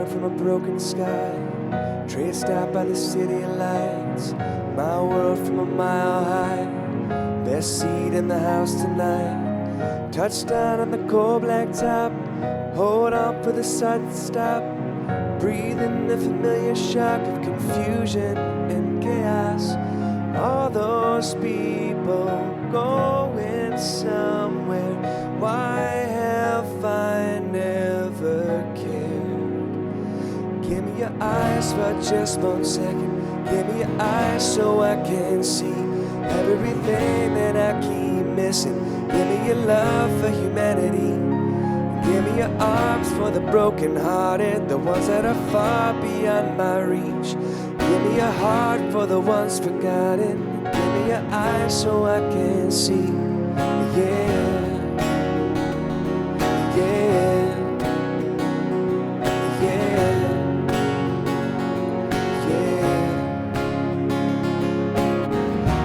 down from a broken sky, traced out by the city lights, my world from a mile high, best seat in the house tonight, touchdown on the cold black top, hold on for the sudden stop, breathing the familiar shock of confusion and chaos, all those people going somewhere, why have I never cared? Give me your eyes for just 1 second, give me your eyes so I can see everything that I keep missing, give me your love for humanity, give me your arms for the broken-hearted, the ones that are far beyond my reach, give me your heart for the ones forgotten, give me your eyes so I can see, yeah.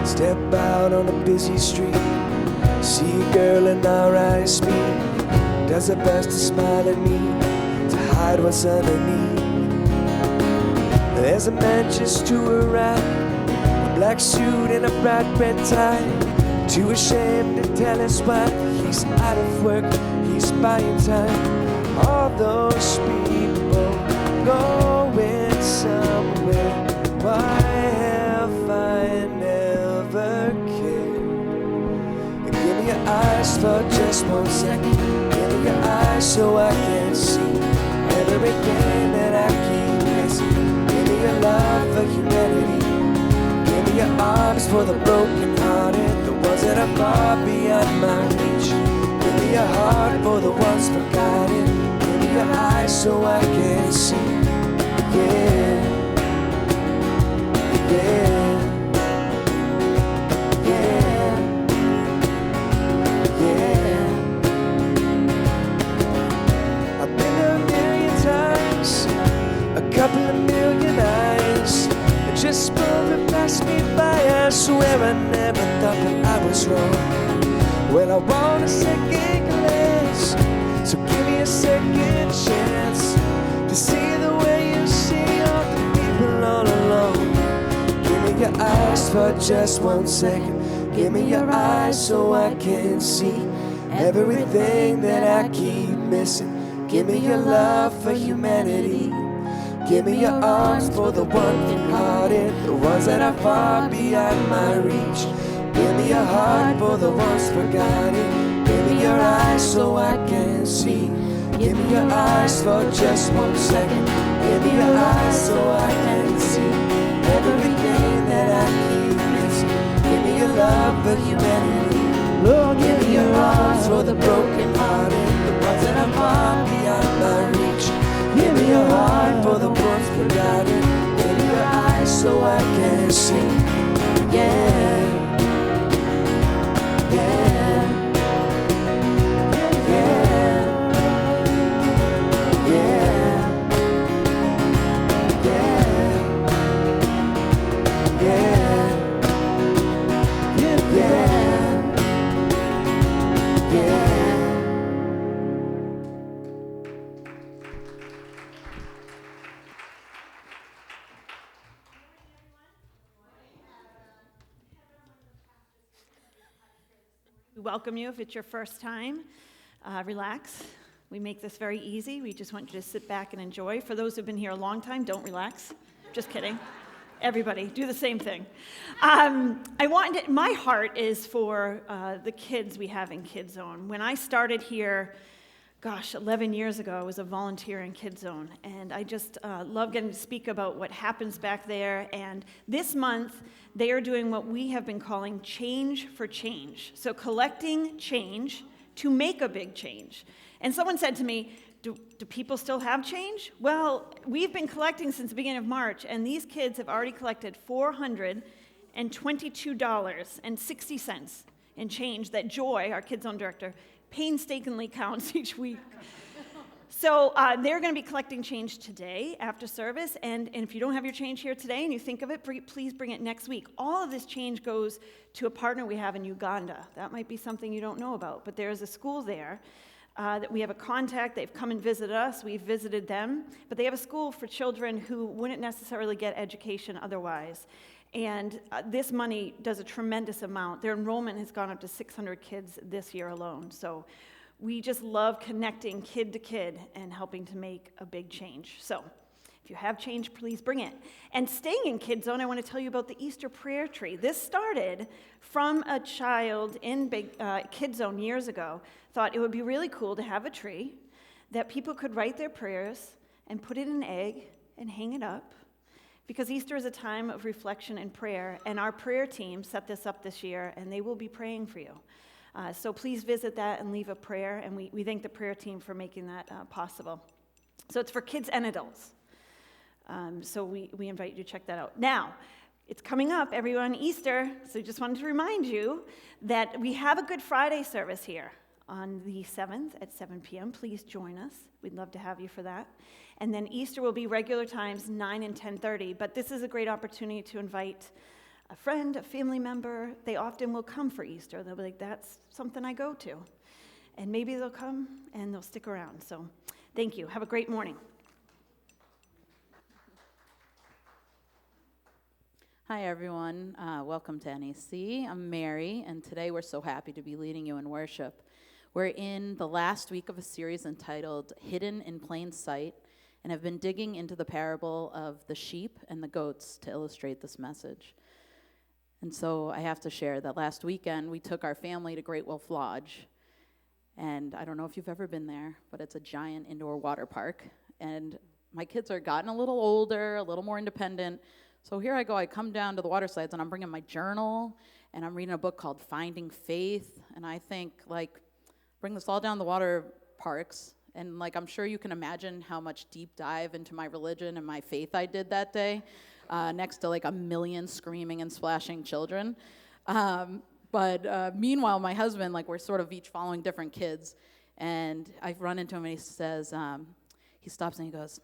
Step out on a busy street, see a girl in our eyes speed, does her best to smile at me, to hide what's underneath. There's a man just to her right, a black suit and a bright red tie, too ashamed to tell his wife he's out of work, he's buying time. All those people going somewhere, why have I never cared? Give me your eyes for just 1 second, give me your eyes so I can see everything that I keep missing. Give me your love for humanity, give me your arms for the broken-hearted, the ones that are far beyond my reach. Give me your heart for the ones forgotten, give me your eyes so I can see, yeah, yeah. Couple of million eyes just moving past me by. I swear I never thought that I was wrong. Well, I want a second glance, so give me a second chance to see the way you see all the people all alone. Give me your eyes for just 1 second, give me your eyes so I can see everything that I keep missing. Give me your love for humanity, give me your arms for the broken-hearted, the ones that are far beyond my reach. Give me your heart for the ones forgotten, give me your eyes so I can see. Give me your eyes for just 1 second, give me your eyes so I can see everything that I keep missing. Give me your love for humanity, Lord, give me your arms for the broken-hearted, the ones that are far beyond my reach. Give me your heart for the ones forgotten, give me your eyes so I can see, yeah, yeah, yeah, yeah, yeah, yeah, yeah, yeah. We welcome you if it's your first time. Relax. We make this very easy. We just want you to sit back and enjoy. For those who've been here a long time, don't relax. Just kidding. Everybody, do the same thing. My heart is for the kids we have in Kids Zone. When I started here, 11 years ago, I was a volunteer in Kids Zone, and I just love getting to speak about what happens back there. And this month, they are doing what we have been calling Change for Change. So collecting change to make a big change. And someone said to me, do people still have change? Well, we've been collecting since the beginning of March, and these kids have already collected $422.60 in change that Joy, our Kids Zone director, painstakingly counts each week. So they're going to be collecting change today after service, and if you don't have your change here today and you think of it, please bring it next week. All of this change goes to a partner we have in Uganda. That might be something you don't know about, but there is a school there that we have a contact. They've come and visited us. We've visited them. But they have a school for children who wouldn't necessarily get education otherwise. And this money does a tremendous amount. Their enrollment has gone up to 600 kids this year alone. So we just love connecting kid to kid and helping to make a big change. So if you have change, please bring it. And staying in Kids Zone, I want to tell you about the Easter prayer tree. This started from a child in Kids Zone years ago. Thought it would be really cool to have a tree that people could write their prayers and put in an egg and hang it up. Because Easter is a time of reflection and prayer, and our prayer team set this up this year, and they will be praying for you. So please visit that and leave a prayer, and we thank the prayer team for making that possible. So it's for kids and adults. So we invite you to check that out. Now, it's coming up, everyone, Easter, so just wanted to remind you that we have a Good Friday service here on the 7th at 7 p.m. Please join us. We'd love to have you for that. And then Easter will be regular times, 9 and 10:30, but this is a great opportunity to invite a friend, a family member. They often will come for Easter. They'll be like, that's something I go to. And maybe they'll come and they'll stick around. So thank you. Have a great morning. Hi, everyone. Welcome to NEC. I'm Mary, and today we're so happy to be leading you in worship. We're in the last week of a series entitled Hidden in Plain Sight, and have been digging into the parable of the sheep and the goats to illustrate this message. And so I have to share that last weekend we took our family to Great Wolf Lodge, and I don't know if you've ever been there, but it's a giant indoor water park, and my kids are gotten a little older, a little more independent. So here I go, I come down to the water slides, and I'm bringing my journal, and I'm reading a book called Finding Faith, and I think, bring this all down the water parks, and, I'm sure you can imagine how much deep dive into my religion and my faith I did that day, next to, a million screaming and splashing children. But meanwhile, my husband, we're sort of each following different kids, and I've run into him, and he says, he stops and he goes,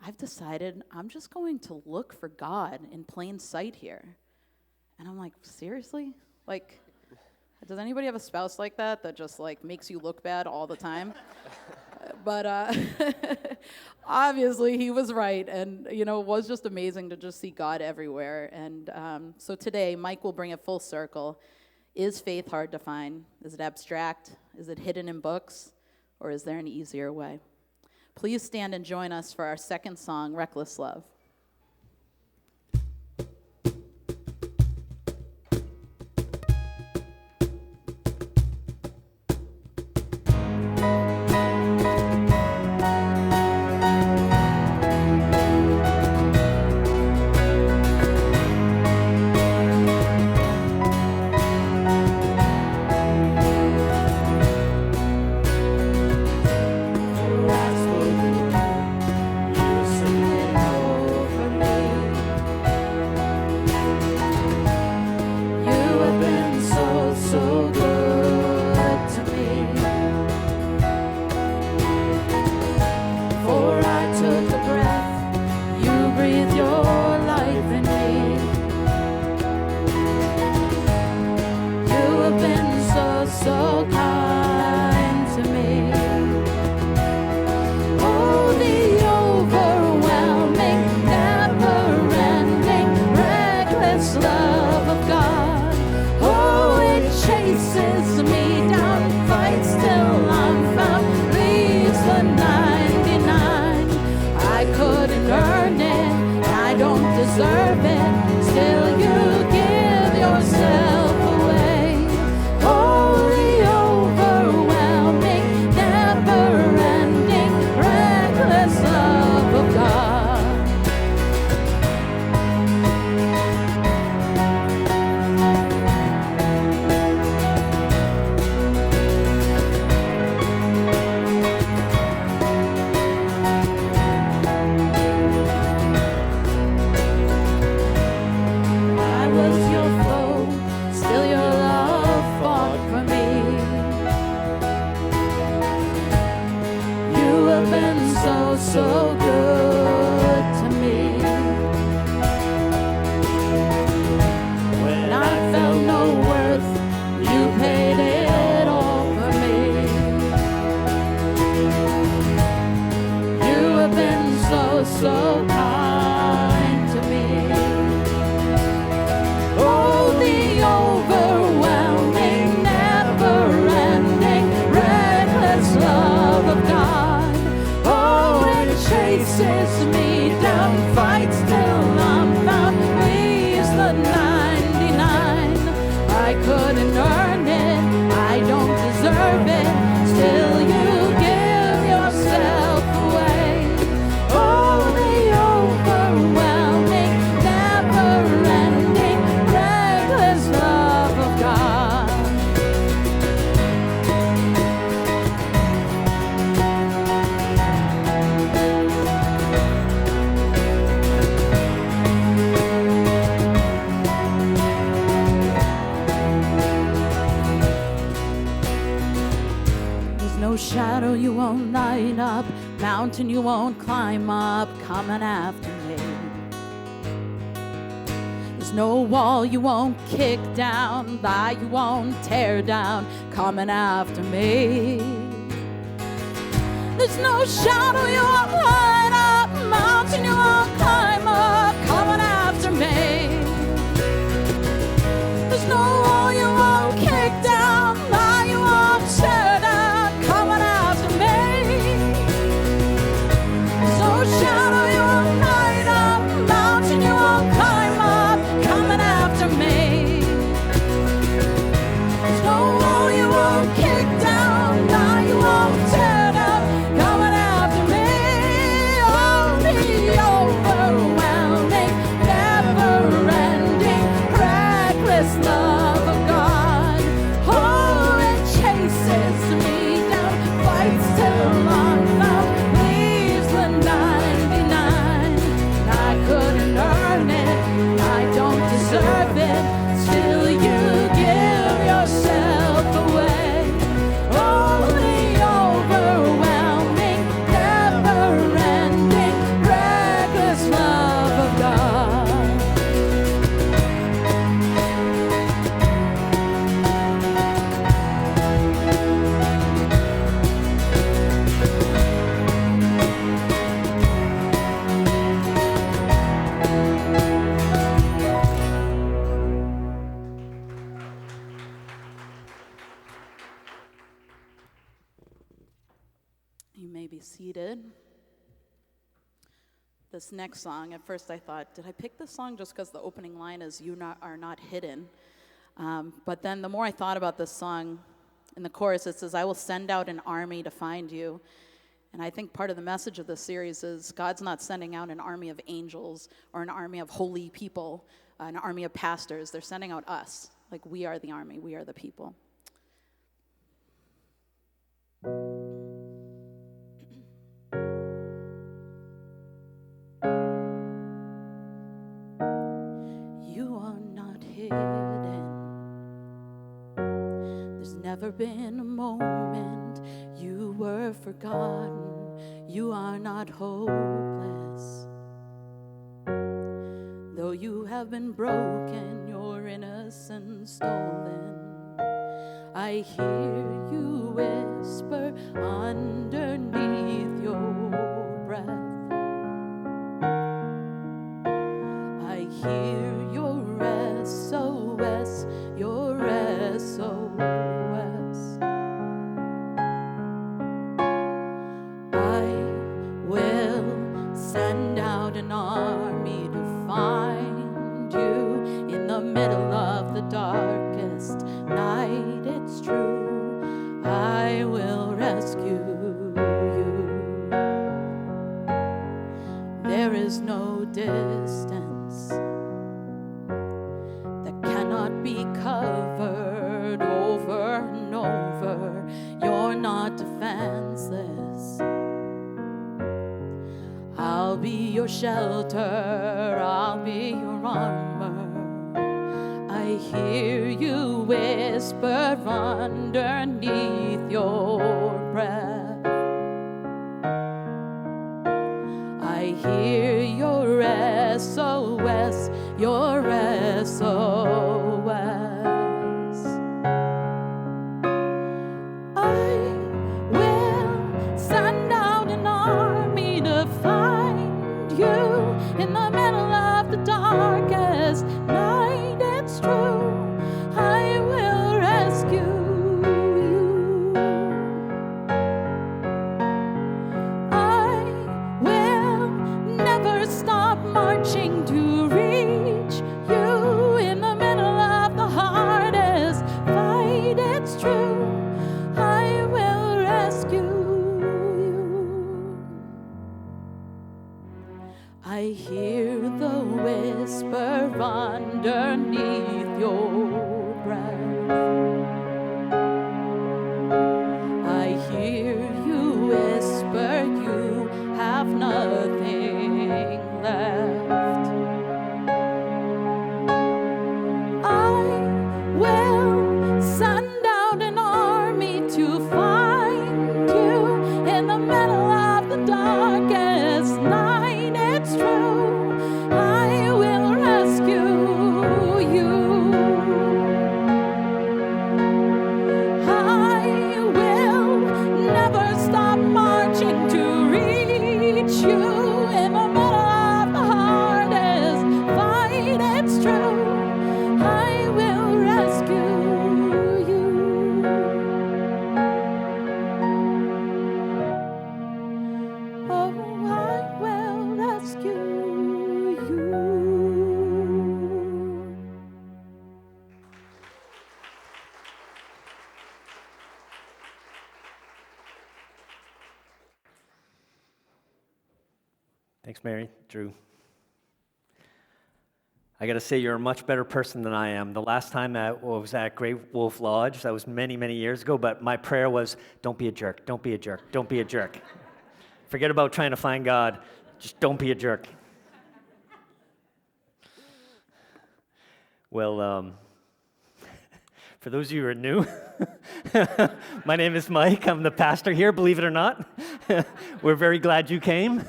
I've decided I'm just going to look for God in plain sight here. And I'm like, seriously? Does anybody have a spouse like that just makes you look bad all the time? But obviously he was right, and it was just amazing to just see God everywhere. And so today Mike will bring it full circle. Is faith hard to find? Is it abstract? Is it hidden in books? Or is there an easier way? Please stand and join us for our second song, Reckless Love. For I spoke, you said oh so kind to me. Oh, the overwhelming, never-ending, reckless love of God. Oh, it chases me down, fights till I'm found, leaves the 99. I couldn't earn it, I don't deserve it, still you give yourself away. Oh, the overwhelming, never-ending, reckless love of God. There's no shadow you won't light up, mountain you won't climb up, coming after me. There's no wall you won't kick down, lie you won't tear down, coming after me. There's no shadow you won't light up, mountain you won't climb up, coming after me. There's no wall you won't kick down, lie you won't tear down, coming after me. There's no shadow you won't light up, mountain you won't climb up, coming after me. There's no wall you won't kick down, lie you won't tear down, coming after me. Oh, the overwhelming, never-ending, reckless love of God. Oh, it chases me down, fights till I'm found, leaves the 99. I couldn't earn it, I don't deserve it, still you give yourself away. Oh, the overwhelming, never-ending, reckless love of God. You may be seated. This next song, at first I thought, did I pick this song just because the opening line is are not hidden? But then the more I thought about this song, in the chorus it says, I will send out an army to find you. And I think part of the message of this series is God's not sending out an army of angels or an army of holy people, an army of pastors. They're sending out us. Like, we are the army, we are the people. You are not hidden. There's never been a moment you were forgotten. You are not hopeless. Though you have been broken, your innocence stolen, I hear you whisper underneath your breath. I hear your SOS, your SOS. I will send out an army to find you in the middle of the darkest night. It's true, I will rescue you. There is no distance that cannot be covered over and over. You're not defenseless. I'll be your shelter, I'll be your armor. I hear you whisper underneath your breath. I hear your SOS, your SOS. I will send out an army to find the darkest night. It's true, I will rescue you. I will never stop marching to reach you in the middle of the hardest fight. It's true, I will rescue you. I hear the whisper underneath your breath. I hear you whisper you have nothing left. I will send out an army to find you in the middle of the darkest night. It's true, I will rescue you. I will never stop marching to reach you in the middle of the hardest fight. It's true, I will rescue you. Oh, I will rescue you. Thanks, Mary. Drew. I got to say, you're a much better person than I am. The last time I was at Great Wolf Lodge, that was many, many years ago, but my prayer was, don't be a jerk, don't be a jerk, don't be a jerk. Forget about trying to find God. Just don't be a jerk. Well, for those of you who are new, my name is Mike. I'm the pastor here, believe it or not. We're very glad you came.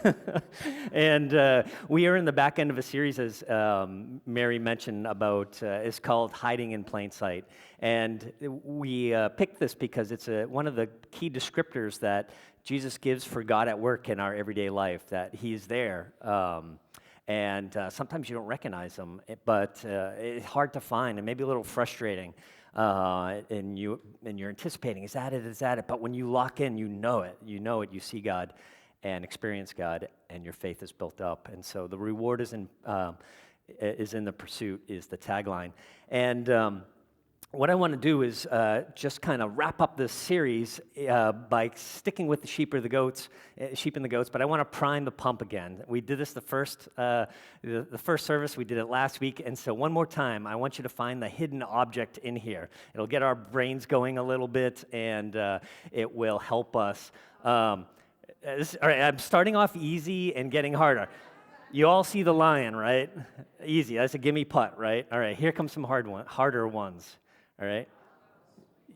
And we are in the back end of a series, as Mary mentioned, about, it's called Hiding in Plain Sight. And we picked this because it's one of the key descriptors that Jesus gives for God at work in our everyday life, that He's there. And sometimes you don't recognize Him, but it's hard to find and maybe a little frustrating. And you're anticipating, is that it? But when you lock in, you know it, you see God and experience God, and your faith is built up. And so the reward is in the pursuit is the tagline. And what I want to do is just kind of wrap up this series by sticking with the sheep and the goats, but I want to prime the pump again. We did this the first service, we did it last week, and so one more time, I want you to find the hidden object in here. It'll get our brains going a little bit, and it will help us. All right, I'm starting off easy and getting harder. You all see the lion, right? Easy, that's a gimme putt, right? All right, here comes some harder ones. All right?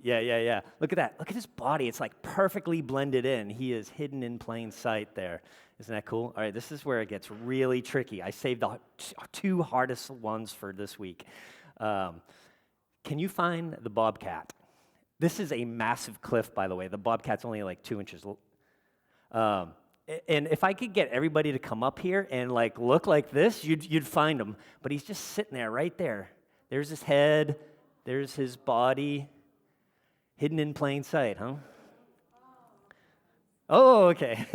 Yeah. Look at that. Look at his body. It's like perfectly blended in. He is hidden in plain sight there. Isn't that cool? All right, this is where it gets really tricky. I saved the two hardest ones for this week. Can you find the bobcat? This is a massive cliff, by the way. The bobcat's only like 2 inches. And if I could get everybody to come up here and like look like this, you'd find him. But he's just sitting there, right there. There's his head. There's his body, hidden in plain sight, huh? Oh, okay.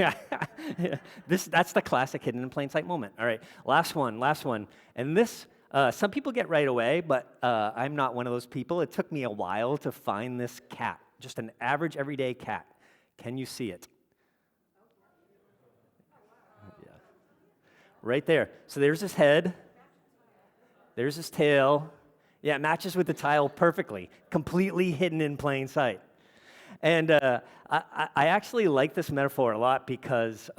That's the classic hidden in plain sight moment. All right, last one. And this, some people get right away, but I'm not one of those people. It took me a while to find this cat, just an average everyday cat. Can you see it? Yeah. Right there. So there's his head. There's his tail. Yeah, it matches with the tile perfectly, completely hidden in plain sight. And I actually like this metaphor a lot because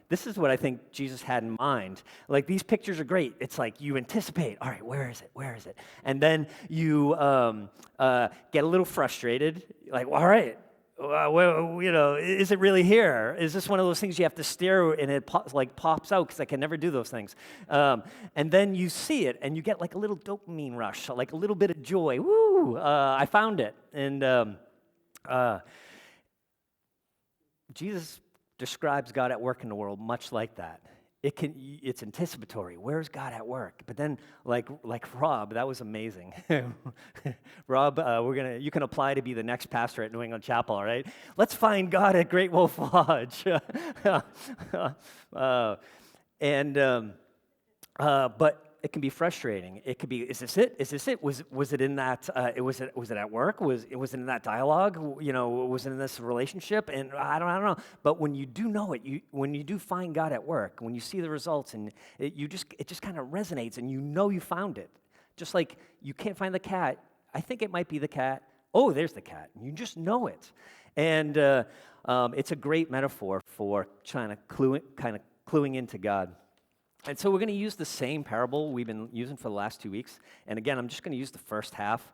this is what I think Jesus had in mind. Like, these pictures are great. It's like you anticipate, all right, where is it? And then you get a little frustrated, like, well, all right, well, is it really here? Is this one of those things you have to stare and it pops out, because I can never do those things. And then you see it and you get like a little dopamine rush, like a little bit of joy. Woo! I found it. And Jesus describes God at work in the world much like that. it's anticipatory. Where's God at work? But then, like Rob, that was amazing. Rob, you can apply to be the next pastor at New England Chapel. All right, let's find God at Great Wolf Lodge. But it can be frustrating. It could be, is this it? Is this it? Was it in that? Was it at work? Was it in that dialogue? You know, was it in this relationship? And I don't know. But when you do know it, when you do find God at work, when you see the results, and it just kind of resonates, and you know you found it. Just like you can't find the cat. I think it might be the cat. Oh, there's the cat. You just know it, and it's a great metaphor for trying to cluing into God. And so we're going to use the same parable we've been using for the last 2 weeks. And again, I'm just going to use the first half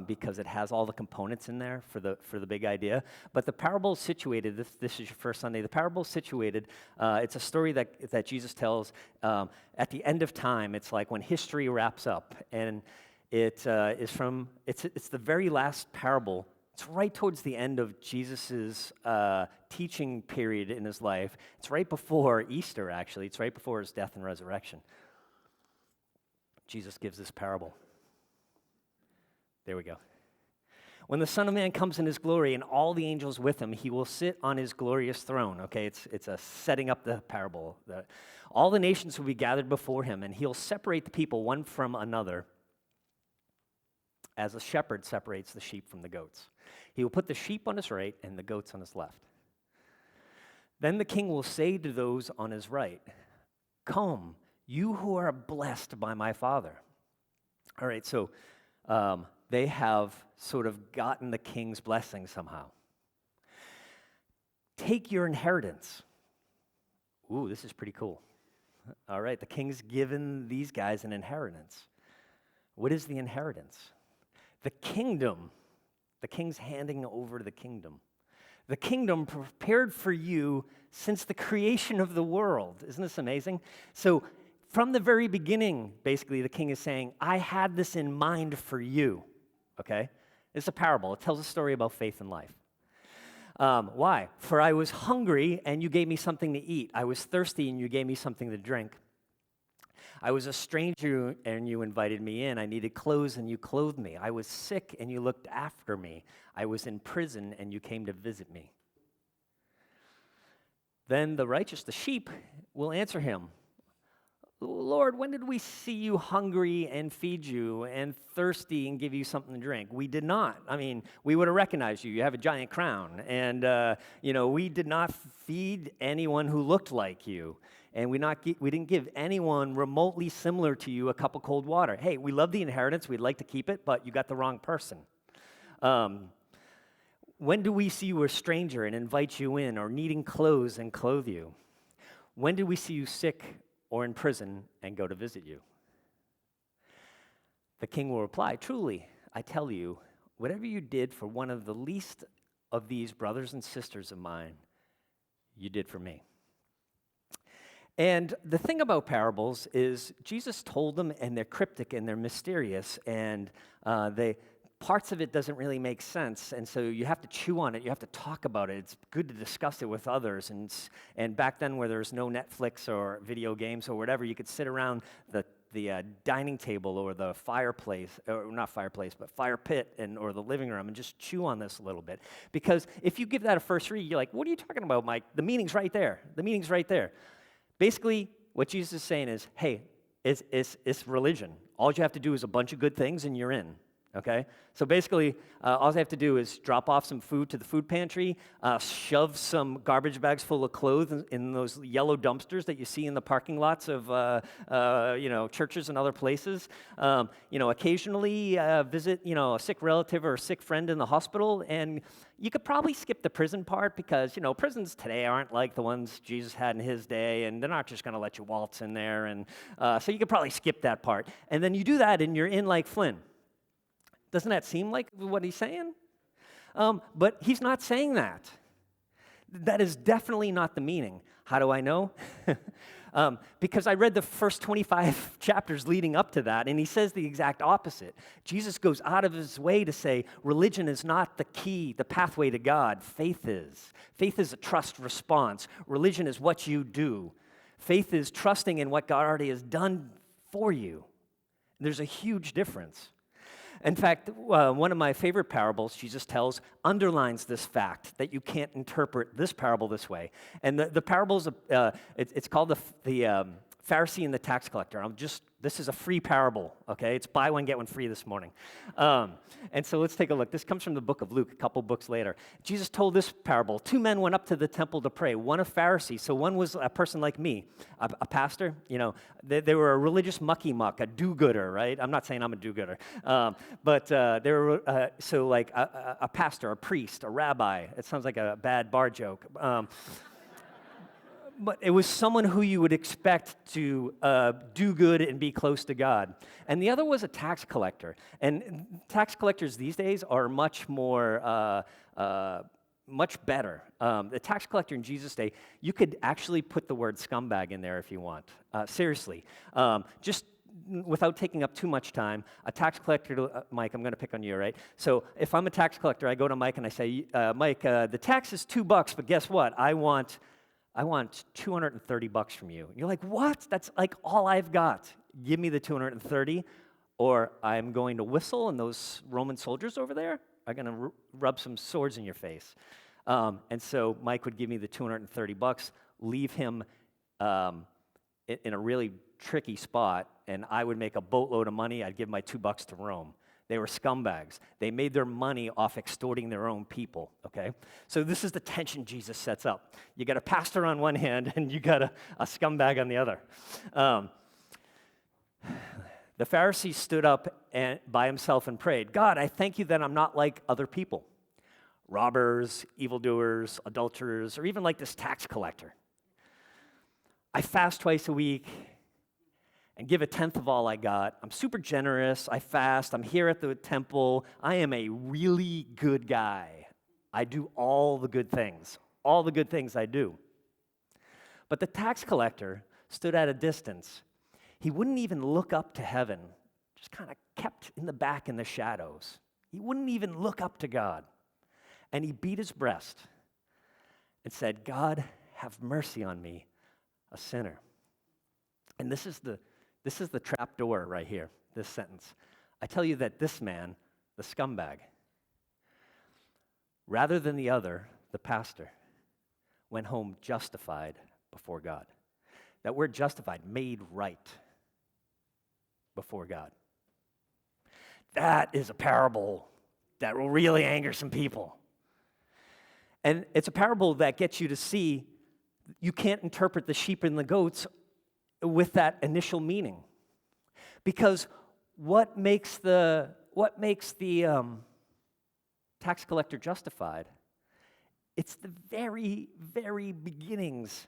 because it has all the components in there for the big idea. But the parable is situated, this is your first Sunday, the parable is situated, it's a story that Jesus tells at the end of time. It's like when history wraps up. And it's the very last parable. It's right towards the end of Jesus' teaching period in his life. It's right before Easter, actually. It's right before his death and resurrection. Jesus gives this parable. There we go. When the Son of Man comes in his glory and all the angels with him, he will sit on his glorious throne. Okay, it's a setting up the parable. All the nations will be gathered before him, and he'll separate the people one from another, as a shepherd separates the sheep from the goats. He will put the sheep on his right and the goats on his left. Then the king will say to those on his right, "Come, you who are blessed by my Father." All right, so they have sort of gotten the king's blessing somehow. Take your inheritance. Ooh, this is pretty cool. All right, the king's given these guys an inheritance. What is the inheritance? The kingdom. The king's handing over the kingdom. The kingdom prepared for you since the creation of the world. Isn't this amazing? So from the very beginning, basically, the king is saying, I had this in mind for you. Okay? It's a parable. It tells a story about faith and life. Why? For I was hungry, and you gave me something to eat. I was thirsty, and you gave me something to drink. I was a stranger, and you invited me in. I needed clothes, and you clothed me. I was sick, and you looked after me. I was in prison, and you came to visit me. Then the righteous, the sheep, will answer him, Lord, when did we see you hungry and feed you, and thirsty and give you something to drink? We did not. I mean, we would have recognized you. You have a giant crown. And, we did not feed anyone who looked like you. And we didn't give anyone remotely similar to you a cup of cold water. Hey, we love the inheritance. We'd like to keep it, but you got the wrong person. When do we see you a stranger and invite you in, or needing clothes and clothe you? When do we see you sick or in prison and go to visit you? The king will reply, truly, I tell you, whatever you did for one of the least of these brothers and sisters of mine, you did for me. And the thing about parables is Jesus told them, and they're cryptic and they're mysterious, and parts of it doesn't really make sense, and so you have to chew on it, you have to talk about it. It's good to discuss it with others, and back then where there's no Netflix or video games or whatever, you could sit around the dining table or the fireplace, or not fireplace, but fire pit or the living room, and just chew on this a little bit. Because if you give that a first read, you're like, what are you talking about, Mike? The meaning's right there. The meaning's right there. Basically, what Jesus is saying is, hey, it's religion. All you have to do is a bunch of good things and you're in. Okay? So basically, all I have to do is drop off some food to the food pantry, shove some garbage bags full of clothes in those yellow dumpsters that you see in the parking lots of churches and other places. Occasionally visit a sick relative or a sick friend in the hospital, and you could probably skip the prison part because prisons today aren't like the ones Jesus had in his day, and they're not just going to let you waltz in there, and so you could probably skip that part. And then you do that, and you're in like Flynn. Doesn't that seem like what he's saying? But he's not saying that. That is definitely not the meaning. How do I know? Because I read the first 25 chapters leading up to that, and he says the exact opposite. Jesus goes out of his way to say, religion is not the key, the pathway to God. Faith is. Faith is a trust response. Religion is what you do. Faith is trusting in what God already has done for you. There's a huge difference. In fact, one of my favorite parables Jesus tells underlines this fact that you can't interpret this parable this way. And the parable is, it's called the Pharisee and the tax collector. This is a free parable, okay? It's buy one, get one free this morning. And so let's take a look. This comes from the book of Luke, a couple books later. Jesus told this parable. 2 men went up to the temple to pray, one a Pharisee. So one was a person like me, a pastor. You know, they were a religious mucky-muck, a do-gooder, right? I'm not saying I'm a do-gooder. But they were, like a pastor, a priest, a rabbi. It sounds like a bad bar joke. But it was someone who you would expect to do good and be close to God. And the other was a tax collector. And tax collectors these days are much more, much better. The tax collector in Jesus' day, you could actually put the word scumbag in there if you want. Seriously. Just without taking up too much time, a tax collector, Mike, I'm going to pick on you, right? So if I'm a tax collector, I go to Mike and I say, Mike, the tax is $2, but guess what? I want $230 from you. And you're like, what? That's like all I've got. Give me the 230, or I'm going to whistle, and those Roman soldiers over there are going to rub some swords in your face. And so Mike would give me the $230, leave him in a really tricky spot, and I would make a boatload of money. I'd give my $2 to Rome. They were scumbags. They made their money off extorting their own people, okay? So this is the tension Jesus sets up. You got a pastor on one hand, and you got a scumbag on the other. The Pharisee stood up by himself and prayed, God, I thank you that I'm not like other people, robbers, evildoers, adulterers, or even like this tax collector. I fast twice a week and give 1/10 of all I got. I'm super generous. I fast. I'm here at the temple. I am a really good guy. I do all the good things I do. But the tax collector stood at a distance. He wouldn't even look up to heaven, just kind of kept in the back in the shadows. He wouldn't even look up to God. And he beat his breast and said, God, have mercy on me, a sinner. And this is the trap door right here, this sentence. I tell you that this man, the scumbag, rather than the other, the pastor, went home justified before God. That word justified, made right before God. That is a parable that will really anger some people. And it's a parable that gets you to see you can't interpret the sheep and the goats with that initial meaning. Because what makes the tax collector justified? It's the very, very beginnings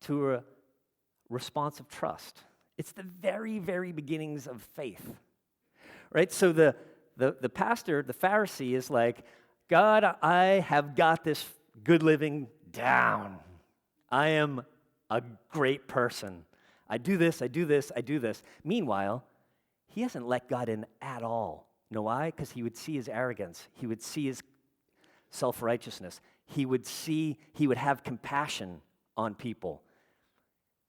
to a response of trust. It's the very, very beginnings of faith. Right? So the pastor, the Pharisee, is like, God, I have got this good living down. I am a great person. I do this, I do this, I do this. Meanwhile, he hasn't let God in at all. You know why? Because he would see his arrogance. He would see his self-righteousness. He would have compassion on people.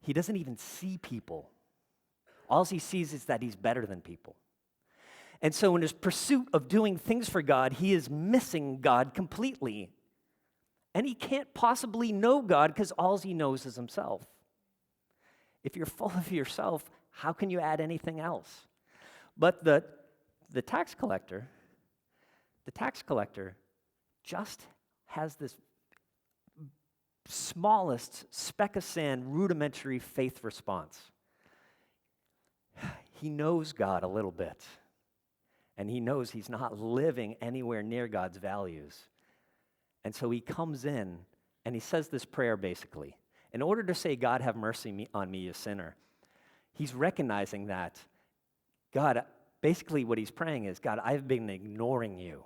He doesn't even see people. All he sees is that he's better than people. And so in his pursuit of doing things for God, he is missing God completely. And he can't possibly know God because all he knows is himself. If you're full of yourself, how can you add anything else? But the tax collector just has this smallest speck of sand, rudimentary faith response. He knows God a little bit, and he knows he's not living anywhere near God's values. And so he comes in, and he says this prayer basically. In order to say, God, have mercy on me, a sinner, he's recognizing that, God, basically what he's praying is, God, I've been ignoring you.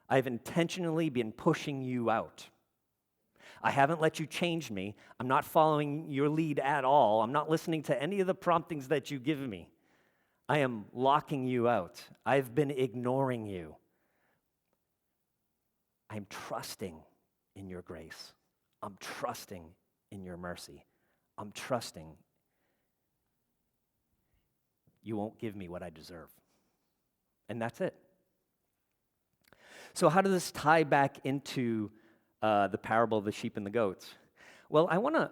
I've intentionally been pushing you out. I haven't let you change me. I'm not following your lead at all. I'm not listening to any of the promptings that you give me. I am locking you out. I've been ignoring you. I'm trusting in your grace. I'm trusting in your mercy. I'm trusting you won't give me what I deserve. And that's it. So how does this tie back into the parable of the sheep and the goats? Well, I want to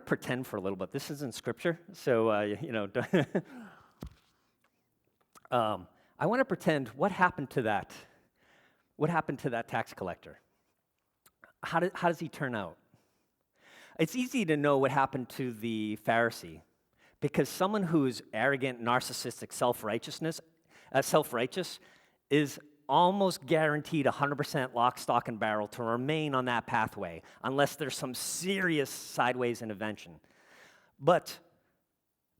pretend for a little bit. This is in Scripture, so I want to pretend what happened to that. What happened to that tax collector? How does he turn out? It's easy to know what happened to the Pharisee, because someone who is arrogant, narcissistic, self-righteous is almost guaranteed 100% lock, stock, and barrel to remain on that pathway unless there's some serious sideways intervention. But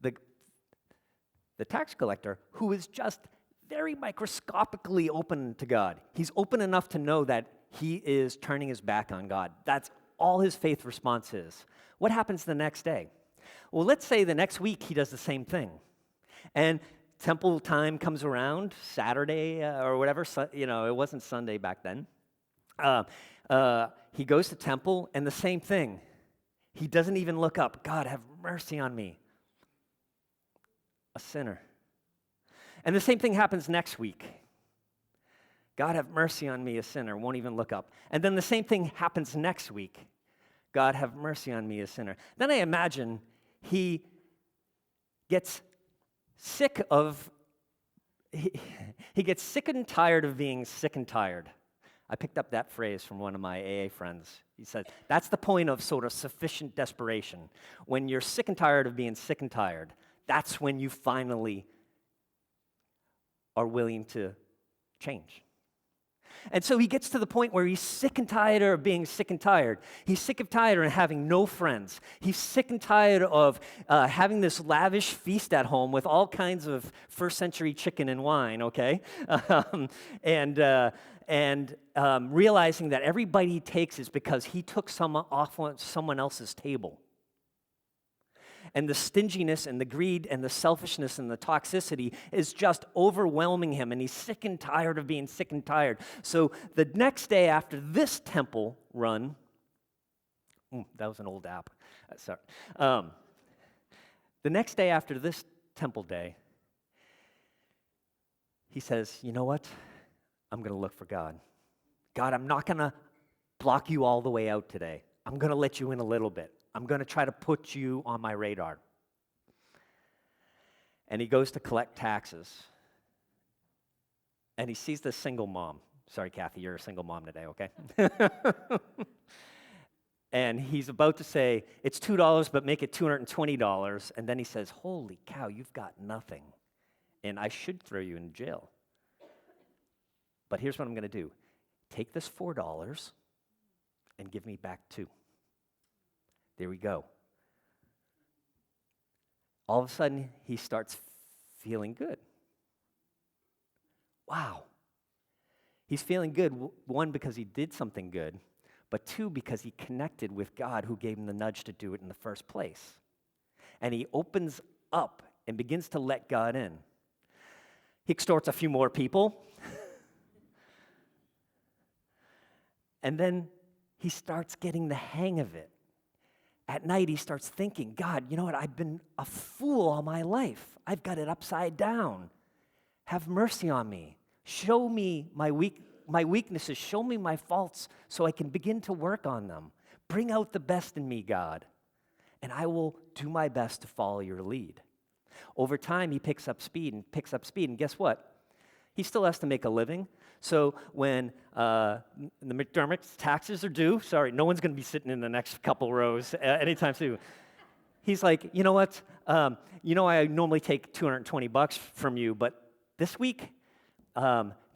the tax collector, who is just very microscopically open to God, he's open enough to know that he is turning his back on God. That's all his faith response is. What happens the next day? Well, let's say the next week he does the same thing. And temple time comes around, Saturday or whatever, it wasn't Sunday back then. He goes to temple, and the same thing. He doesn't even look up. God, have mercy on me, a sinner. And the same thing happens next week. God, have mercy on me, a sinner, won't even look up. And then the same thing happens next week. God, have mercy on me, a sinner. Then I imagine he gets sick and tired of being sick and tired. I picked up that phrase from one of my AA friends. He said, that's the point of sort of sufficient desperation. When you're sick and tired of being sick and tired, that's when you finally are willing to change. And so he gets to the point where he's sick and tired of being sick and tired. He's sick and tired of having no friends. He's sick and tired of having this lavish feast at home with all kinds of first century chicken and wine, okay? And realizing that every bite he takes is because he took some off someone else's table. And the stinginess and the greed and the selfishness and the toxicity is just overwhelming him, and he's sick and tired of being sick and tired. So the next day after this temple run, that was an old app, sorry. The next day after this temple day, he says, you know what? I'm going to look for God. God, I'm not going to block you all the way out today. I'm going to let you in a little bit. I'm going to try to put you on my radar. And he goes to collect taxes. And he sees this single mom. Sorry, Kathy, you're a single mom today, okay? And he's about to say, it's $2, but make it $220. And then he says, holy cow, you've got nothing. And I should throw you in jail. But here's what I'm going to do. Take this $4 and give me back $2. There we go. All of a sudden, he starts feeling good. Wow. He's feeling good, one, because he did something good, but two, because he connected with God who gave him the nudge to do it in the first place. And he opens up and begins to let God in. He extorts a few more people. And then he starts getting the hang of it. At night, he starts thinking, God, you know what? I've been a fool all my life. I've got it upside down. Have mercy on me. Show me my weaknesses. Show me my faults so I can begin to work on them. Bring out the best in me, God, and I will do my best to follow your lead. Over time, he picks up speed, and guess what? He still has to make a living. So when the McDermott's taxes are due, sorry, no one's going to be sitting in the next couple rows anytime soon. He's like, you know what? I normally take $220 from you, but this week,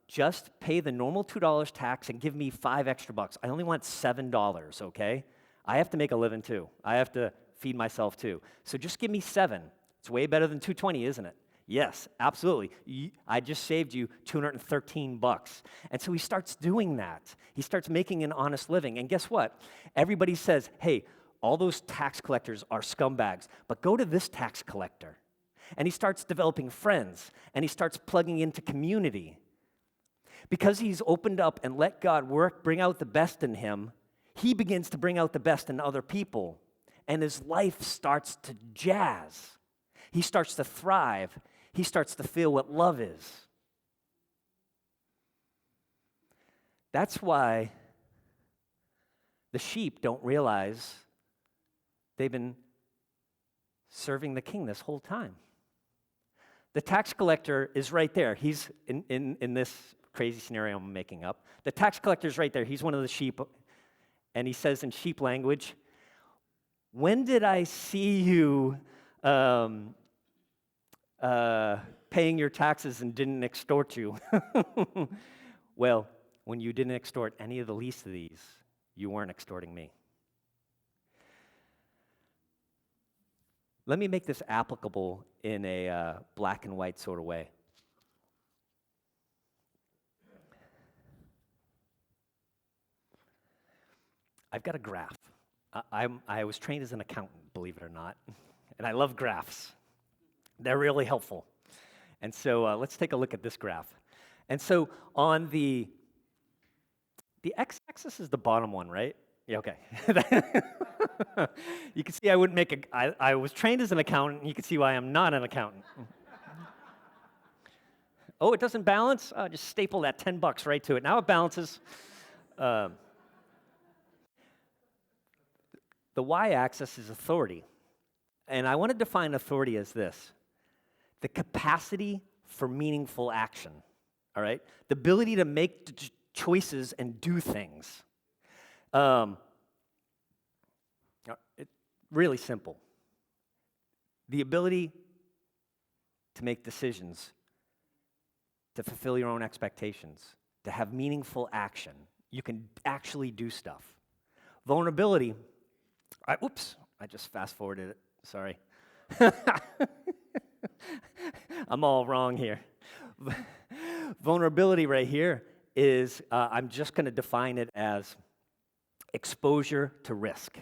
just pay the normal $2 tax and give me $5 extra bucks. I only want $7, okay? I have to make a living too. I have to feed myself too. So just give me $7. It's way better than $220, isn't it? Yes, absolutely. I just saved you $213. And so he starts doing that. He starts making an honest living. And guess what? Everybody says, hey, all those tax collectors are scumbags, but go to this tax collector. And he starts developing friends, and he starts plugging into community. Because he's opened up and let God work, bring out the best in him, he begins to bring out the best in other people. and his life starts to jazz. He starts to thrive. He starts to feel what love is. That's why the sheep don't realize they've been serving the king this whole time. The tax collector is right there. He's in this crazy scenario I'm making up. The tax collector is right there. He's one of the sheep, and he says in sheep language, "When did I see you paying your taxes and didn't extort you?" Well, when you didn't extort any of the least of these, you weren't extorting me. Let me make this applicable in a black and white sort of way. I've got a graph. I was trained as an accountant, believe it or not, and I love graphs. They're really helpful. And so let's take a look at this graph. And so on the x-axis is the bottom one, right? Yeah, okay. You can see I wouldn't make I was trained as an accountant, and you can see why I'm not an accountant. Oh, it doesn't balance? Just staple that $10 right to it. Now it balances. The y-axis is authority. And I want to define authority as this: the capacity for meaningful action, all right? The ability to make choices and do things. Really simple. The ability to make decisions, to fulfill your own expectations, to have meaningful action. You can actually do stuff. Vulnerability, I just fast forwarded it, sorry. I'm all wrong here. Vulnerability right here is, I'm just going to define it as exposure to risk.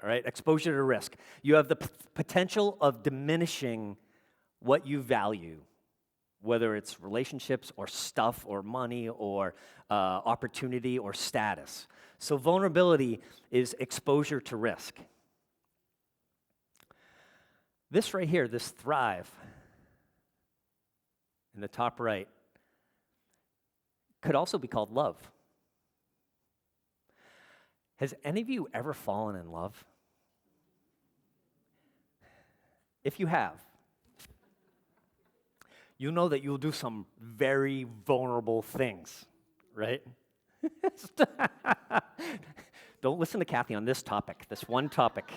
All right, exposure to risk. You have the potential of diminishing what you value, whether it's relationships or stuff or money or opportunity or status. So vulnerability is exposure to risk. This right here, this thrive, in the top right, could also be called love. Has any of you ever fallen in love? If you have, you know that you'll do some very vulnerable things, right? Don't listen to Kathy on this topic, this one topic.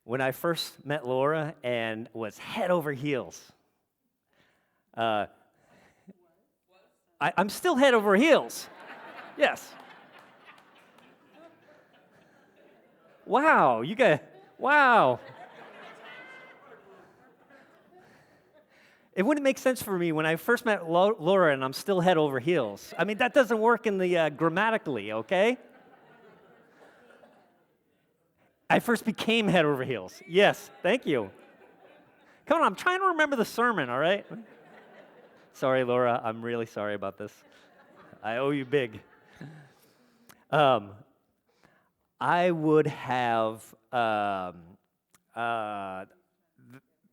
When I first met Laura and was head over heels, I'm still head over heels. Yes. Wow, you guys, wow. It wouldn't make sense for me when I first met Laura and I'm still head over heels. I mean, that doesn't work in the grammatically, okay? I first became head over heels. Yes, thank you. Come on, I'm trying to remember the sermon, all right? Sorry, Laura, I'm really sorry about this. I owe you big. I would have,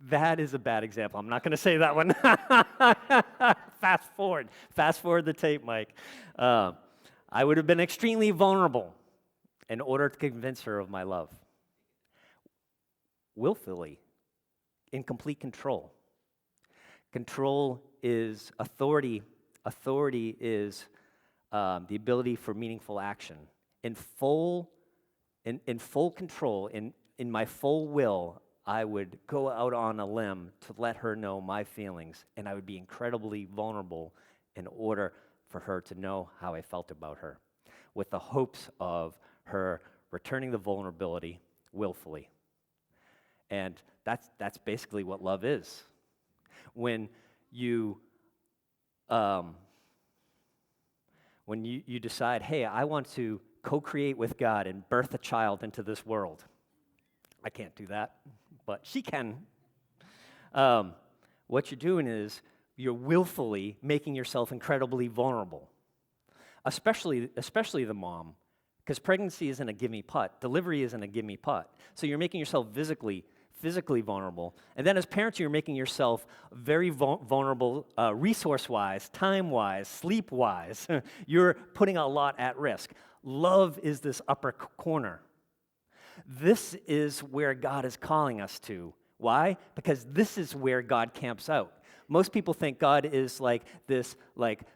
that is a bad example. I'm not going to say that one. Fast forward the tape, Mike. I would have been extremely vulnerable in order to convince her of my love. Willfully, in complete control. Control is authority. Authority is the ability for meaningful action. In full control, in my full will, I would go out on a limb to let her know my feelings, and I would be incredibly vulnerable in order for her to know how I felt about her, with the hopes of her returning the vulnerability willfully. And that's basically what love is. When you decide, hey, I want to co-create with God and birth a child into this world. I can't do that, but she can. What you're doing is you're willfully making yourself incredibly vulnerable, especially the mom, Because pregnancy isn't a gimme putt. Delivery isn't a gimme putt. So you're making yourself physically vulnerable. And then as parents, you're making yourself very vulnerable resource-wise, time-wise, sleep-wise. You're putting a lot at risk. Love is this upper corner. This is where God is calling us to. Why? Because this is where God camps out. Most people think God is like this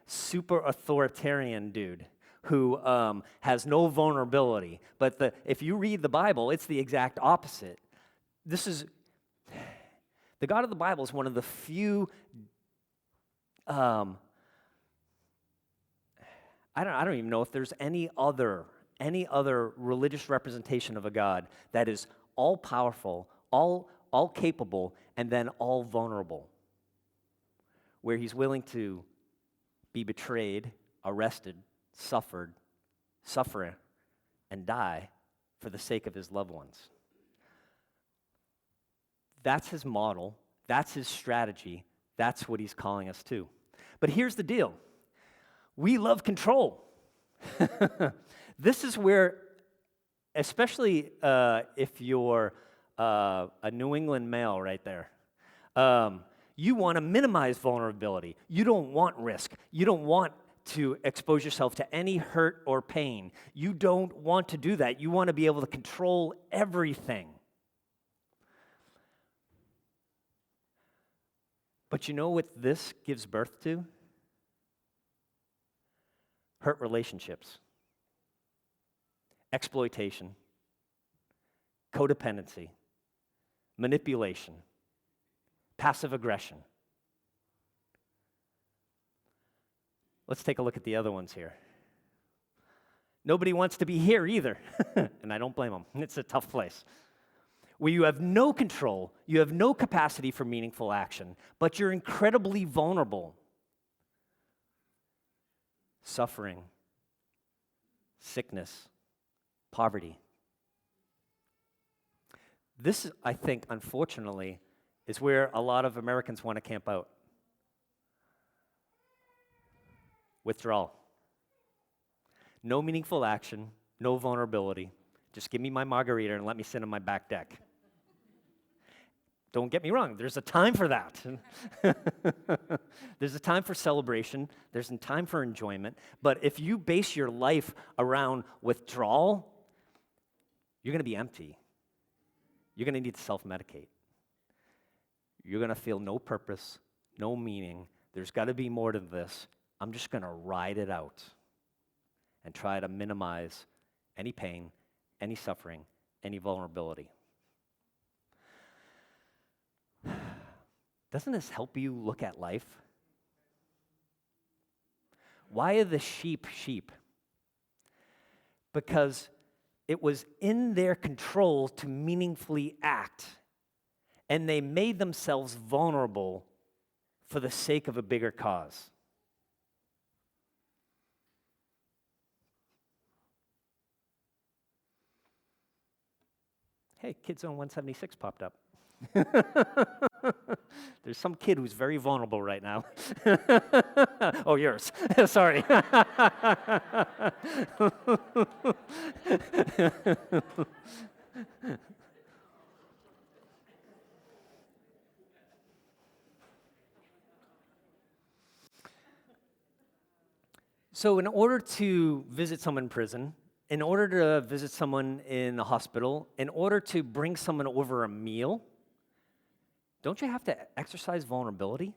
super authoritarian dude who has no vulnerability. But if you read the Bible, it's the exact opposite. The God of the Bible is one of the few, I don't even know if there's any other religious representation of a God that is all powerful, all capable, and then all vulnerable, where he's willing to be betrayed, arrested, suffer, and die for the sake of his loved ones. That's his model. That's his strategy. That's what he's calling us to. But here's the deal. We love control. This is where, especially if you're a New England male right there, you want to minimize vulnerability. You don't want risk. You don't want to expose yourself to any hurt or pain. You don't want to do that. You want to be able to control everything. But you know what this gives birth to? Hurt relationships, exploitation, codependency, manipulation, passive aggression. Let's take a look at the other ones here. Nobody wants to be here either, and I don't blame them. It's a tough place. Where you have no control, you have no capacity for meaningful action, but you're incredibly vulnerable. Suffering, sickness, poverty. This, I think, unfortunately, is where a lot of Americans want to camp out. Withdrawal. No meaningful action, no vulnerability. Just give me my margarita and let me sit on my back deck. Don't get me wrong, there's a time for that. There's a time for celebration, there's a time for enjoyment, but if you base your life around withdrawal, you're going to be empty. You're going to need to self-medicate. You're going to feel no purpose, no meaning. There's got to be more to this. I'm just going to ride it out and try to minimize any pain, any suffering, any vulnerability. Doesn't this help you look at life? Why are the sheep sheep? Because it was in their control to meaningfully act, and they made themselves vulnerable for the sake of a bigger cause. Hey, Kid Zone 176 popped up. There's some kid who's very vulnerable right now. Oh, yours. Sorry. So in order to visit someone in prison, in order to visit someone in the hospital, in order to bring someone over a meal, don't you have to exercise vulnerability?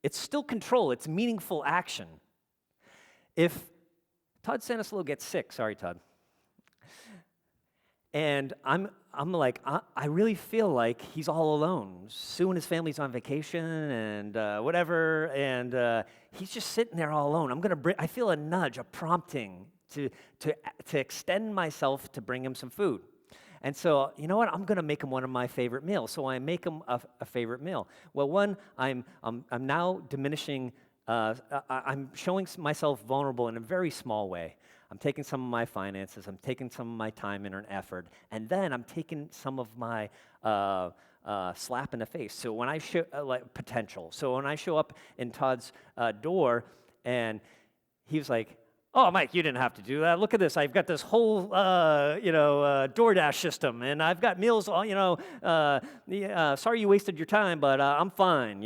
It's still control. It's meaningful action. If Todd Sanisolo gets sick, sorry, Todd, and I'm like, I really feel like he's all alone. Sue and his family's on vacation and whatever, and he's just sitting there all alone. I feel a nudge, a prompting to extend myself to bring him some food. And so, you know what? I'm going to make him one of my favorite meals. So I make him a favorite meal. Well, one, I'm now diminishing. I'm showing myself vulnerable in a very small way. I'm taking some of my finances. I'm taking some of my time and effort, and then I'm taking some of my slap in the face. So when I show potential. So when I show up in Todd's door, and he was like, Oh, Mike, you didn't have to do that. Look at this. I've got this whole, DoorDash system, and I've got meals, sorry you wasted your time, but I'm fine,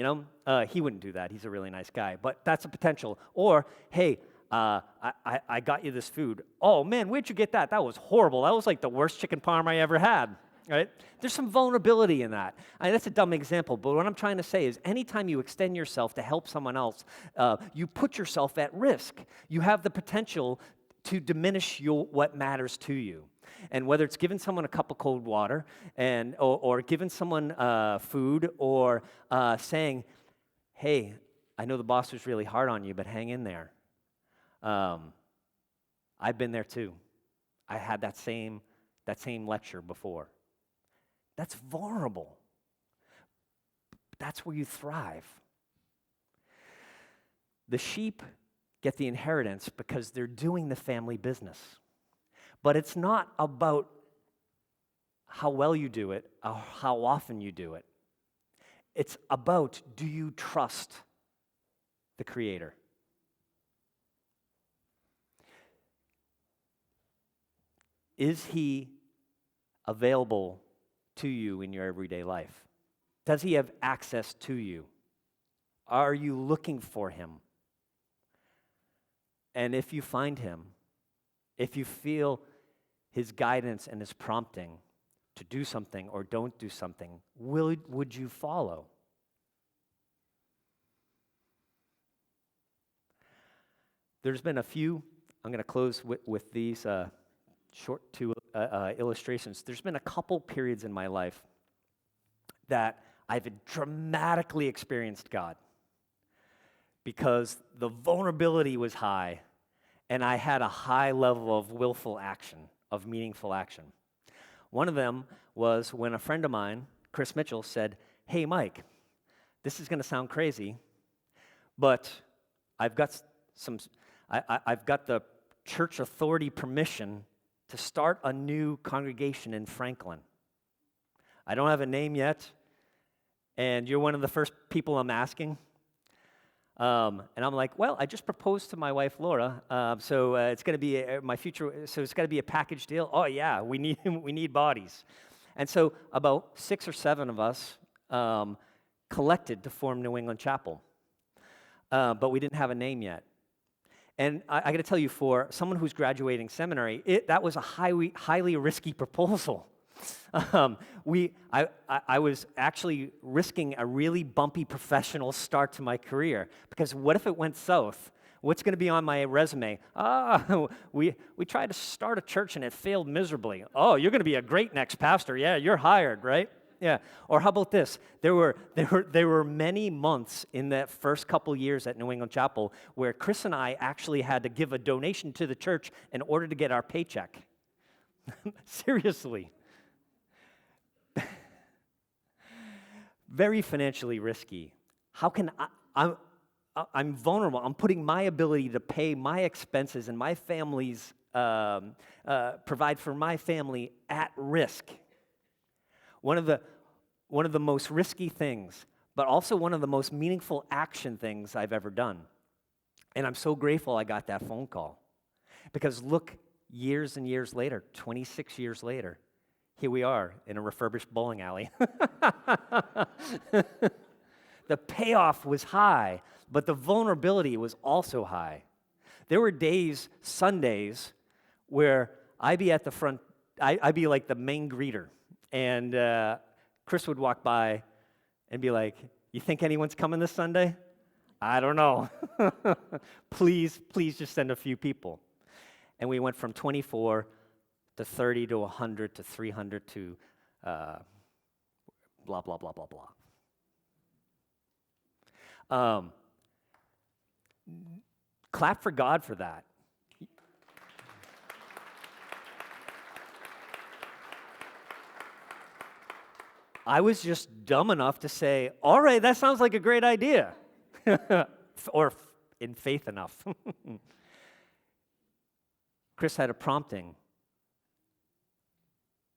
He wouldn't do that. He's a really nice guy, but that's a potential. Or, hey, I got you this food. Oh, man, where'd you get that? That was horrible. That was like the worst chicken parm I ever had. Right? There's some vulnerability in that. That's a dumb example, but what I'm trying to say is anytime you extend yourself to help someone else, you put yourself at risk. You have the potential to diminish what matters to you. And whether it's giving someone a cup of cold water or giving someone food or saying, hey, I know the boss was really hard on you, but hang in there. I've been there too. I had that same lecture before. That's vulnerable. That's where you thrive. The sheep get the inheritance because they're doing the family business. But it's not about how well you do it or how often you do it. It's about, do you trust the Creator? Is He available to you in your everyday life? Does He have access to you? Are you looking for Him? And if you find Him, if you feel His guidance and His prompting to do something or don't do something, would you follow? There's been a few, I'm going to close with these short two illustrations. There's been a couple periods in my life that I've dramatically experienced God because the vulnerability was high and I had a high level of willful action, of meaningful action. One of them was when a friend of mine, Chris Mitchell, said, hey, Mike, this is going to sound crazy, but I've got the church authority permission to start a new congregation in Franklin. I don't have a name yet, and you're one of the first people I'm asking. And I'm like, well, I just proposed to my wife, Laura, so it's going to be my future, so it's got to be a package deal. Oh, yeah, we need bodies. And so about 6 or 7 of us collected to form New England Chapel, but we didn't have a name yet. And I got to tell you, for someone who's graduating seminary, that was a highly risky proposal. I was actually risking a really bumpy professional start to my career, because what if it went south? What's going to be on my resume? We tried to start a church and it failed miserably. Oh, you're going to be a great next pastor. Yeah, you're hired, right? Yeah. Or how about this? There were many months in that first couple years at New England Chapel where Chris and I actually had to give a donation to the church in order to get our paycheck. Seriously. Very financially risky. How can I'm vulnerable. I'm putting my ability to pay my expenses and my family's provide for my family at risk. One of the most risky things, but also one of the most meaningful action things I've ever done. And I'm so grateful I got that phone call. Because look, years and years later, 26 years later, here we are in a refurbished bowling alley. The payoff was high, but the vulnerability was also high. There were days, Sundays, where I'd be at the front, I'd be like the main greeter. And Chris would walk by and be like, you think anyone's coming this Sunday? I don't know. Please just send a few people. And we went from 24 to 30 to 100 to 300 to blah, blah, blah, blah, blah. Clap for God for that. I was just dumb enough to say, all right, that sounds like a great idea. Or in faith enough. Chris had a prompting,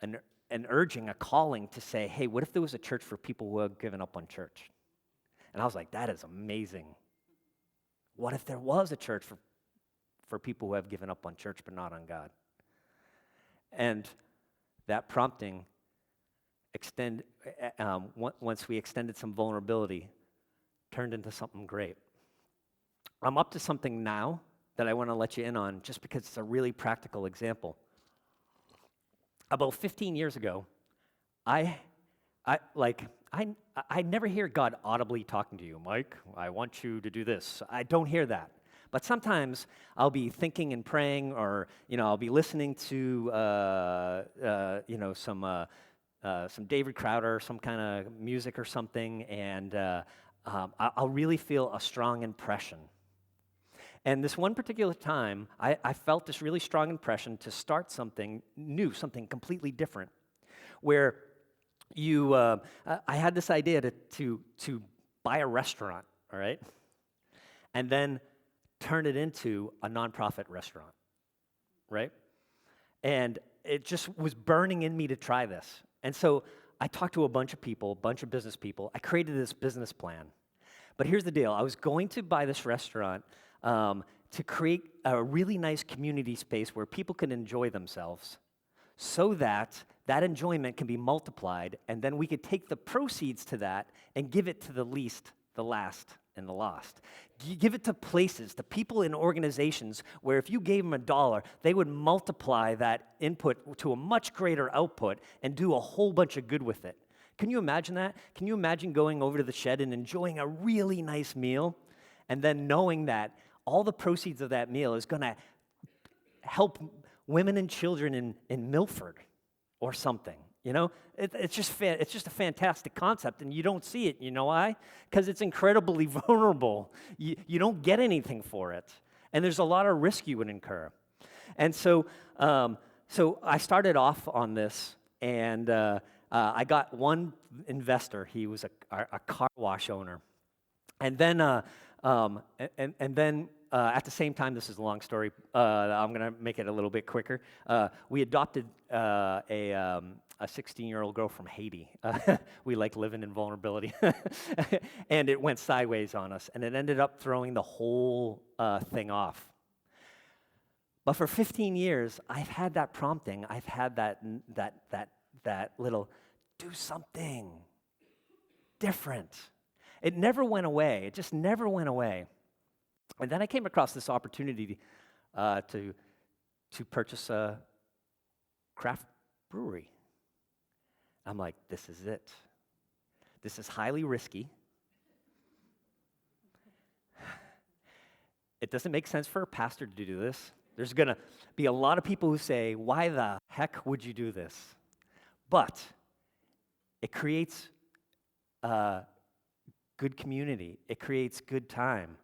an urging, a calling to say, hey, what if there was a church for people who had given up on church? And I was like, that is amazing. What if there was a church for for people who have given up on church but not on God. And that prompting, once we extended some vulnerability, turned into something great. I'm up to something now that I want to let you in on just because it's a really practical example. About 15 years ago, I never hear God audibly talking to you. Mike, I want you to do this. I don't hear that. But sometimes I'll be thinking and praying, or I'll be listening to some David Crowder, some kind of music or something, and I'll really feel a strong impression. And this one particular time, I felt this really strong impression to start something new, something completely different, where I had this idea to buy a restaurant, all right, and then turn it into a nonprofit restaurant, right? And it just was burning in me to try this. And so I talked to a bunch of people, a bunch of business people. I created this business plan. But here's the deal. I was going to buy this restaurant to create a really nice community space where people can enjoy themselves so that enjoyment can be multiplied, and then we could take the proceeds to that and give it to the least, the last, and the lost. Give it to places, to people in organizations where if you gave them $1, they would multiply that input to a much greater output and do a whole bunch of good with it. Can you imagine that? Can you imagine going over to the shed and enjoying a really nice meal and then knowing that all the proceeds of that meal is going to help women and children in Milford or something? It's just a fantastic concept, and you don't see it. You know why? Because it's incredibly vulnerable. You don't get anything for it, and there's a lot of risk you would incur. And so I started off on this, and I got one investor. He was a car wash owner, and then at the same time, this is a long story. I'm going to make it a little bit quicker. We adopted a 16-year-old girl from Haiti. We like living in vulnerability. And it went sideways on us, and it ended up throwing the whole thing off. But for 15 years, I've had that prompting. I've had that little, do something different. It never went away. It just never went away. And then I came across this opportunity to purchase a craft brewery. I'm like, this is it. This is highly risky. It doesn't make sense for a pastor to do this. There's going to be a lot of people who say, why the heck would you do this? But it creates good community. It creates good time.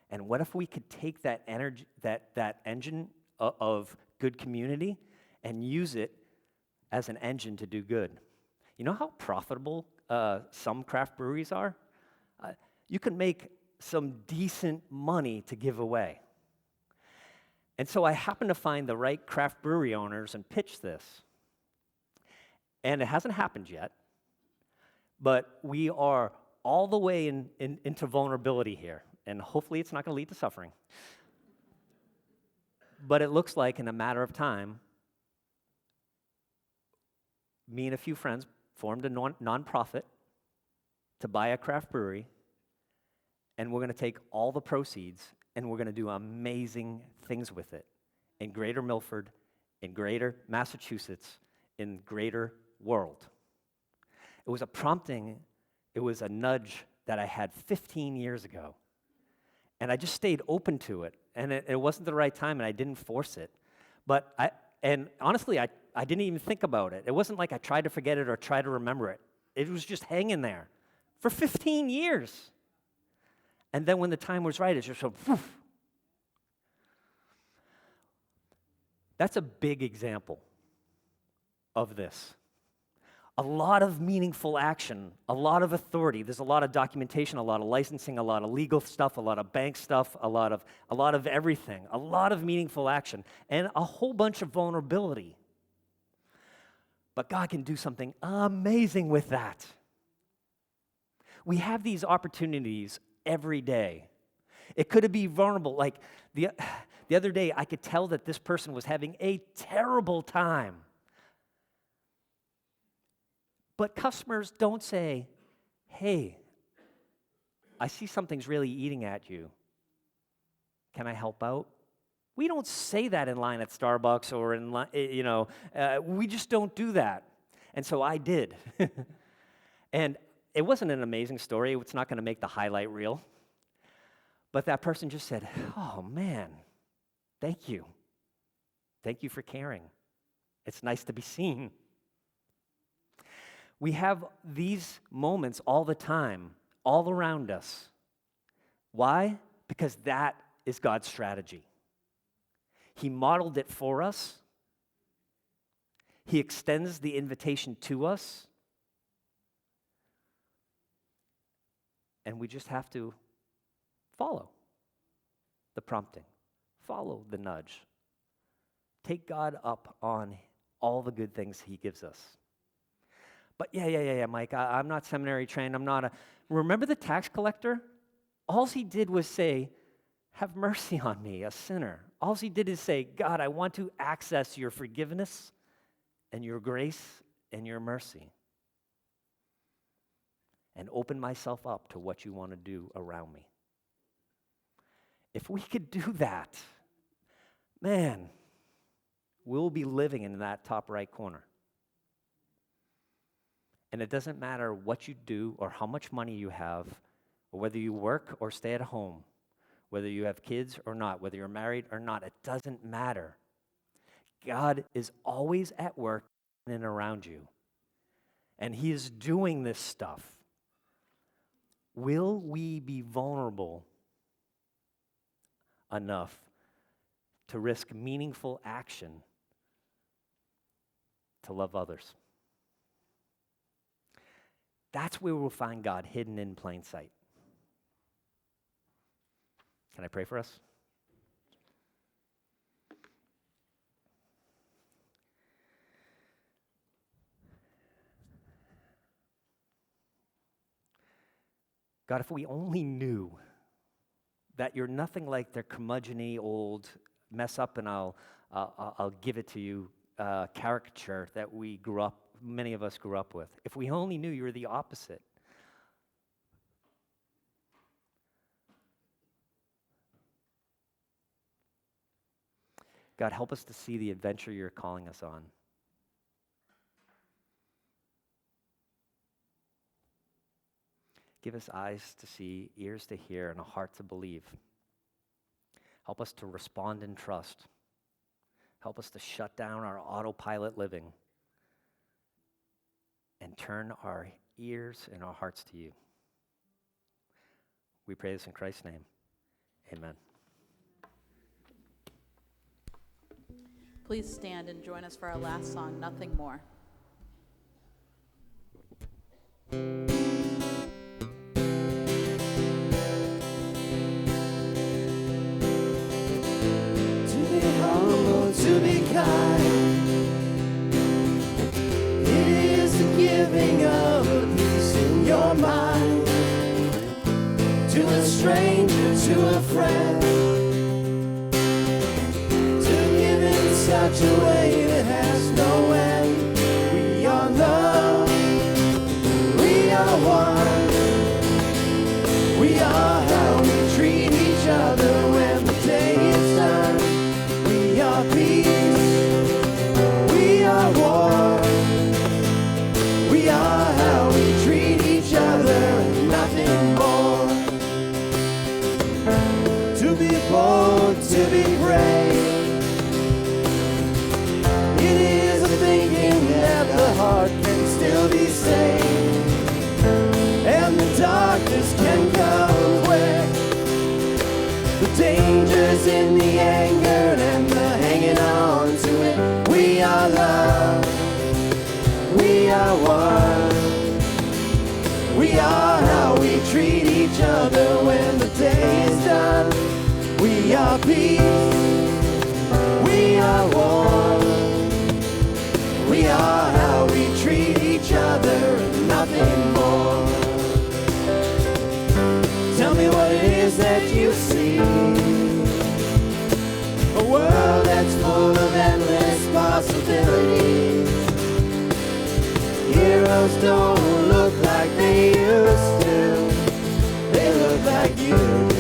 And what if we could take that energy, that engine of good community, and use it as an engine to do good? You know how profitable some craft breweries are? You can make some decent money to give away. And so I happened to find the right craft brewery owners and pitch this. And it hasn't happened yet, but we are all the way into vulnerability here. And hopefully it's not going to lead to suffering. But it looks like in a matter of time, me and a few friends formed a nonprofit to buy a craft brewery, and we're going to take all the proceeds and we're going to do amazing things with it in Greater Milford, in Greater Massachusetts, in Greater World. It was a prompting, it was a nudge that I had 15 years ago. And I just stayed open to it. And it wasn't the right time, and I didn't force it. But honestly, I didn't even think about it. It wasn't like I tried to forget it or try to remember it. It was just hanging there for 15 years. And then when the time was right, it's just so, poof. That's a big example of this. A lot of meaningful action, a lot of authority. There's a lot of documentation, a lot of licensing, a lot of legal stuff, a lot of bank stuff, a lot of everything, a lot of meaningful action, and a whole bunch of vulnerability. But God can do something amazing with that. We have these opportunities every day. It could be vulnerable, like The other day, I could tell that this person was having a terrible time. But customers don't say, hey, I see something's really eating at you. Can I help out? We don't say that in line at Starbucks or in line, we just don't do that. And so I did. And it wasn't an amazing story. It's not going to make the highlight reel. But that person just said, oh, man, thank you. Thank you for caring. It's nice to be seen. We have these moments all the time, all around us. Why? Because that is God's strategy. He modeled it for us. He extends the invitation to us. And we just have to follow the prompting, follow the nudge. Take God up on all the good things he gives us. But yeah, Mike, I'm not seminary trained. Remember the tax collector? All he did was say, have mercy on me, a sinner. All he did is say, God, I want to access your forgiveness and your grace and your mercy and open myself up to what you want to do around me. If we could do that, man, we'll be living in that top right corner. And it doesn't matter what you do or how much money you have, or whether you work or stay at home, whether you have kids or not, whether you're married or not, it doesn't matter. God is always at work in and around you. And he is doing this stuff. Will we be vulnerable enough to risk meaningful action to love others? That's where we'll find God hidden in plain sight. Can I pray for us? God, if we only knew that you're nothing like their curmudgeon-y old mess up and I'll give it to you caricature that many of us grew up with. If we only knew you were the opposite. God, help us to see the adventure you're calling us on. Give us eyes to see, ears to hear, and a heart to believe. Help us to respond in trust. Help us to shut down our autopilot living and turn our ears and our hearts to you. We pray this in Christ's name. Amen. Please stand and join us for our last song, Nothing More. To be kind, it is the giving of a peace in your mind. To a stranger, to a friend, to give in such a way that has no end. We are love, we are one, we are how we treat each other when the day is done. We are peace, we are war, we are how we treat each other and nothing more. To be bold, to be brave, it is a thinking that the heart can still be saved, and the darkness can come quick. The dangers in the anger and the hanging on to it. We are love, we are one, we are how we treat each other when the day is done. We are peace, we are warm, we are how we treat each other and nothing more. Tell me what it is that you see. possibilities. Heroes don't look like they used to. They look like you do.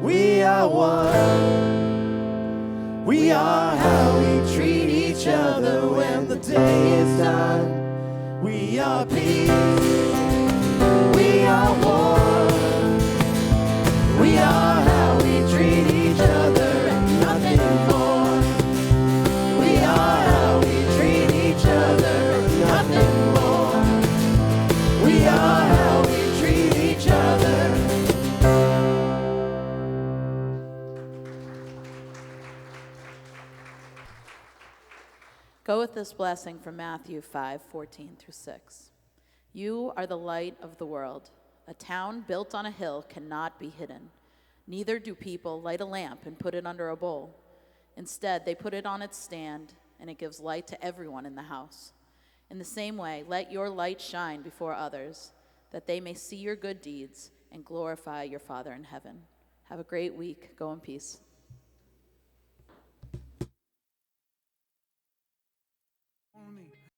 We are one. We are how we treat each other when the day is done. We are peace. We are one. We are how we treat each other and nothing more. We are how we treat each other and nothing more. We are how we treat each other. Go with this blessing from Matthew 5:14-6. You are the light of the world. A town built on a hill cannot be hidden. Neither do people light a lamp and put it under a bowl. Instead, they put it on its stand, and it gives light to everyone in the house. In the same way, let your light shine before others, that they may see your good deeds and glorify your Father in heaven. Have a great week. Go in peace.